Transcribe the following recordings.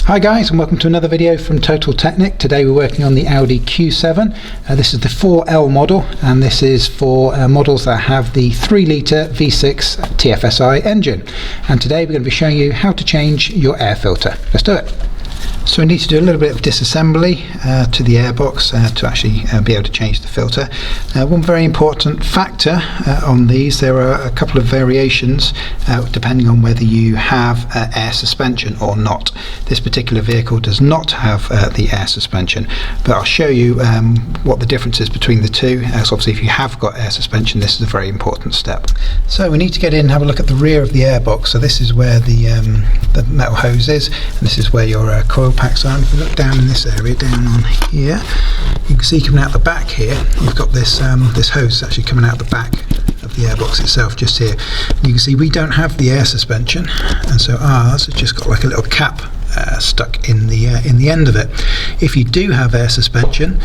Hi guys, and welcome to another video from Total Technik. Today we're working on the Audi Q7. This is the 4L model, and this is for models that have the 3-litre V6 TFSI engine. And today we're going to be showing you how to change your air filter. Let's do it. So we need to do a little bit of disassembly to the airbox to actually be able to change the filter. One very important factor on these, there are a couple of variations depending on whether you have air suspension or not. This particular vehicle does not have the air suspension, but I'll show you what the difference is between the two. So obviously if you have got air suspension, this is a very important step. So we need to get in and have a look at the rear of the airbox. So this is where the metal hose is, and this is where your coil packs are. And if you look down in this area, down on here, you can see coming out the back here, you've got this this hose actually coming out the back of the airbox itself, just here. And you can see we don't have the air suspension, and so ours has just got like a little cap stuck in the end of it. If you do have air suspension,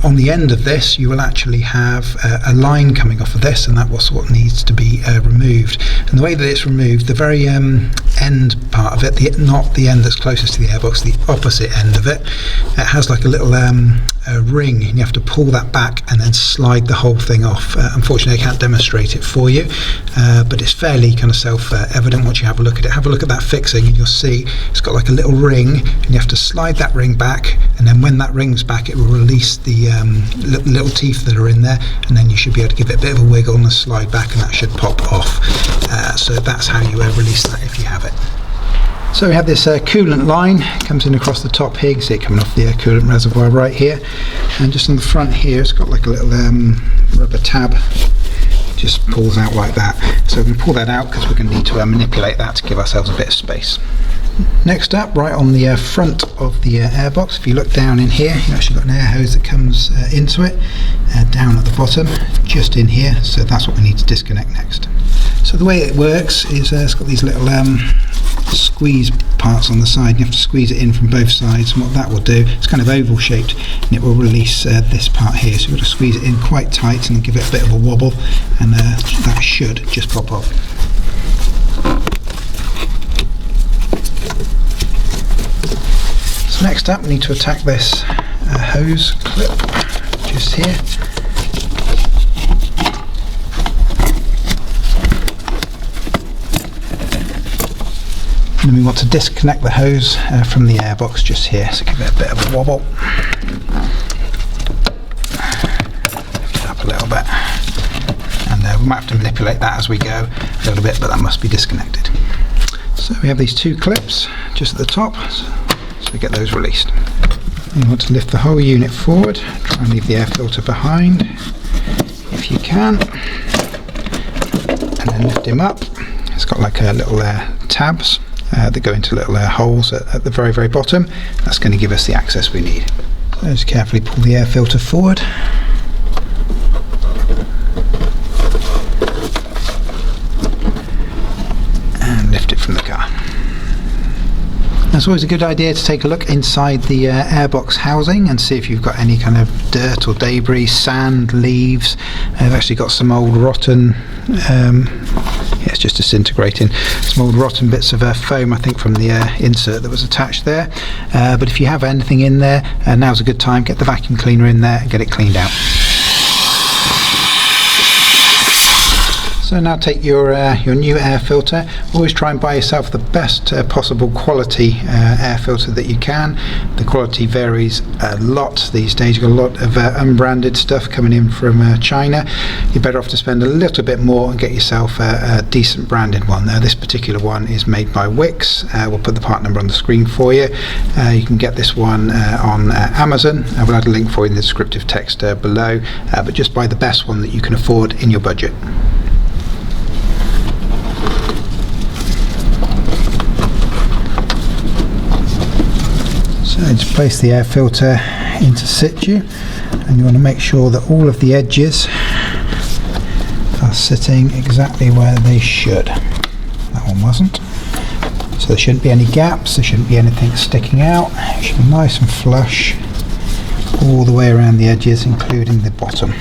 on the end of this you will actually have a line coming off of this, and that was what needs to be removed. And the way that it's removed, the very end part of it, not the end that's closest to the airbox, the opposite end of it, it has like a little ring, and you have to pull that back and then slide the whole thing off. Unfortunately I can't demonstrate it for you, but it's fairly kind of self-evident once you have a look at it. Have a look at that fixing and you'll see it's got like a little ring, and you have to slide that ring back, and then when that ring's back it will release the little teeth that are in there, and then you should be able to give it a bit of a wiggle and slide back, and that should pop off. So that's how you release that if you have it. So we have this coolant line, comes in across the top here. You can see it coming off the coolant reservoir right here, and just on the front here it's got like a little rubber tab, just pulls out like that. So we're going to pull that out because we're going to need to manipulate that to give ourselves a bit of space. Next up, right on the front of the airbox, if you look down in here, you've actually got an air hose that comes into it, down at the bottom, just in here, so that's what we need to disconnect next. So the way it works is it's got these little squeeze parts on the side. You have to squeeze it in from both sides, and what that will do, it's kind of oval shaped, and it will release this part here. So you've got to squeeze it in quite tight and give it a bit of a wobble, and that should just pop off. So next up we need to attack this hose clip just here. And then we want to disconnect the hose from the airbox just here, so give it a bit of a wobble. Lift it up a little bit, and we might have to manipulate that as we go a little bit, but that must be disconnected. So we have these two clips just at the top, so we get those released. And you want to lift the whole unit forward, try and leave the air filter behind if you can, and then lift him up. It's got like a little tabs that go into little holes at the very, very bottom. That's going to give us the access we need. So just carefully pull the air filter forward. And lift it from the car. It's always a good idea to take a look inside the airbox housing and see if you've got any kind of dirt or debris, sand, leaves. I've actually got some old rotten, it's just disintegrating, some old rotten bits of foam, I think from the insert that was attached there. But if you have anything in there, now's a good time, get the vacuum cleaner in there and get it cleaned out. So now take your new air filter. Always try and buy yourself the best possible quality air filter that you can. The quality varies a lot these days. You've got a lot of unbranded stuff coming in from China. You're better off to spend a little bit more and get yourself a decent branded one. This particular one is made by Wix. We'll put the part number on the screen for you. You can get this one on Amazon. I will add a link for you in the descriptive text below, but just buy the best one that you can afford in your budget. So just place the air filter into situ, and you want to make sure that all of the edges are sitting exactly where they should. That one wasn't. So there shouldn't be any gaps, there shouldn't be anything sticking out. It should be nice and flush all the way around the edges, including the bottom.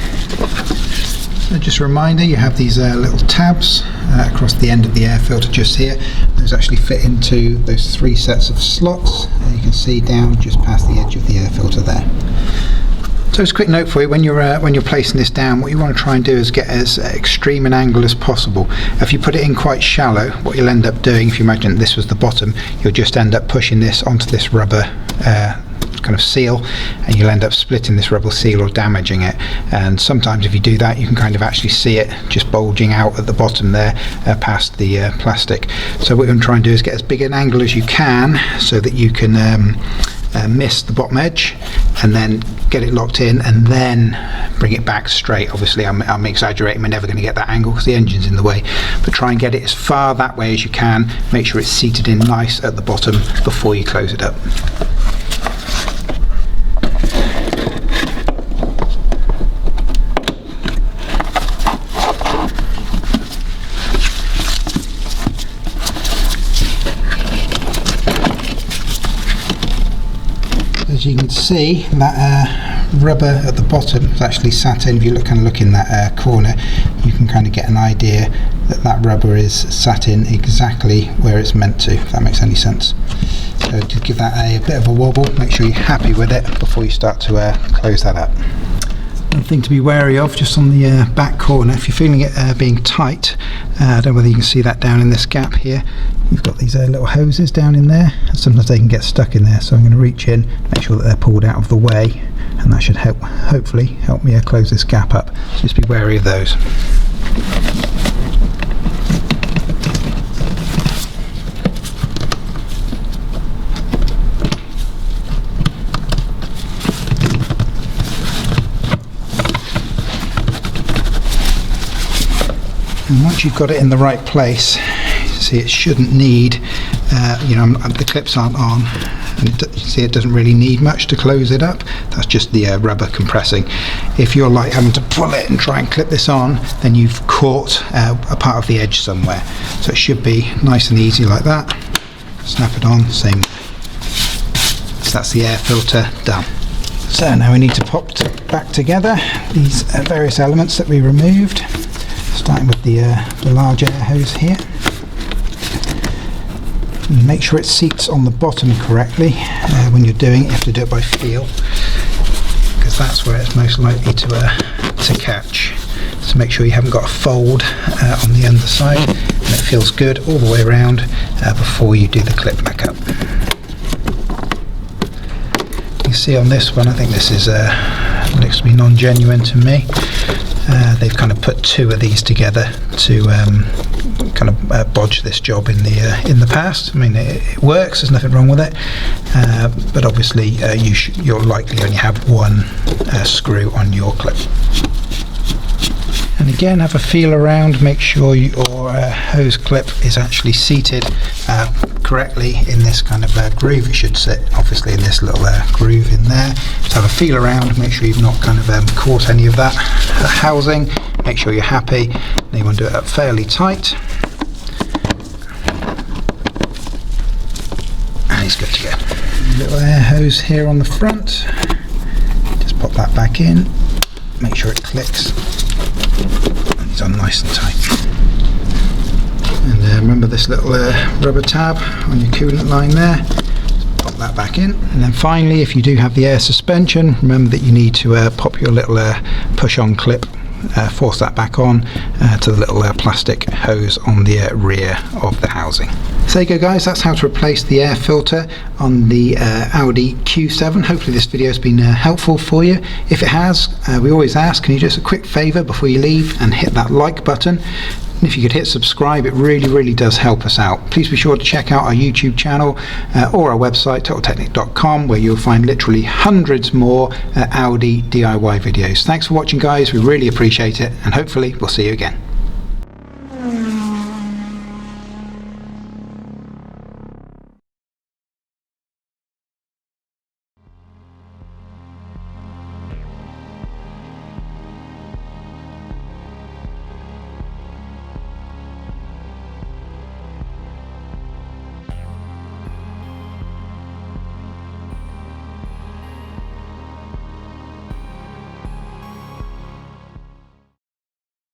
So just a reminder, you have these little tabs across the end of the air filter just here. Those actually fit into those 3 sets of slots. You can see down just past the edge of the air filter there. So just a quick note for you, when you're placing this down, what you want to try and do is get as extreme an angle as possible. If you put it in quite shallow, what you'll end up doing, if you imagine this was the bottom, you'll just end up pushing this onto this rubber kind of seal, and you'll end up splitting this rubber seal or damaging it. And sometimes if you do that, you can kind of actually see it just bulging out at the bottom there past the plastic. So what you're going to try and do is get as big an angle as you can so that you can miss the bottom edge and then get it locked in and then bring it back straight. Obviously I'm exaggerating, we're never going to get that angle because the engine's in the way, but try and get it as far that way as you can. Make sure it's seated in nice at the bottom before you close it up. As you can see, that rubber at the bottom is actually sat in. If you look in that corner, you can kind of get an idea that that rubber is sat in exactly where it's meant to, if that makes any sense. So just give that a bit of a wobble, make sure you're happy with it before you start to close that up. One thing to be wary of just on the back corner, if you're feeling it being tight, I don't know whether you can see that down in this gap here, you've got these little hoses down in there, and sometimes they can get stuck in there, so I'm going to reach in, make sure that they're pulled out of the way, and that should hopefully help me close this gap up. So just be wary of those. And once you've got it in the right place, see it shouldn't need, the clips aren't on, and you see it doesn't really need much to close it up. That's just the rubber compressing. If you're like having to pull it and try and clip this on, then you've caught a part of the edge somewhere. So it should be nice and easy like that. Snap it on, same. So that's the air filter done. So now we need to pop back together these various elements that we removed. Starting with the large air hose here. And make sure it seats on the bottom correctly. When you're doing it, you have to do it by feel, because that's where it's most likely to catch. So make sure you haven't got a fold on the underside, and it feels good all the way around before you do the clip back up. You see on this one, I think this is looks to be non-genuine to me. They've kind of put 2 of these together to kind of bodge this job in the past. I mean, it works, there's nothing wrong with it, but obviously you'll likely only have 1 screw on your clip. And again, have a feel around, make sure your hose clip is actually seated correctly in this kind of groove. It should sit obviously in this little groove in there. So have a feel around, make sure you've not kind of caught any of that housing. Make sure you're happy. Then you want to do it up fairly tight, and it's good to go. Little air hose here on the front, just pop that back in, make sure it clicks, and it's on nice and tight. And remember this little rubber tab on your coolant line there, pop that back in. And then finally, if you do have the air suspension, remember that you need to pop your little push-on clip, force that back on to the little plastic hose on the rear of the housing. So there you go guys, that's how to replace the air filter on the Audi Q7. Hopefully this video has been helpful for you. If it has, we always ask, can you do us a quick favour before you leave and hit that like button? And if you could hit subscribe, it really does help us out. Please be sure to check out our YouTube channel or our website, totaltechnik.com, where you'll find literally hundreds more Audi DIY videos. Thanks for watching guys, we really appreciate it, and hopefully we'll see you again.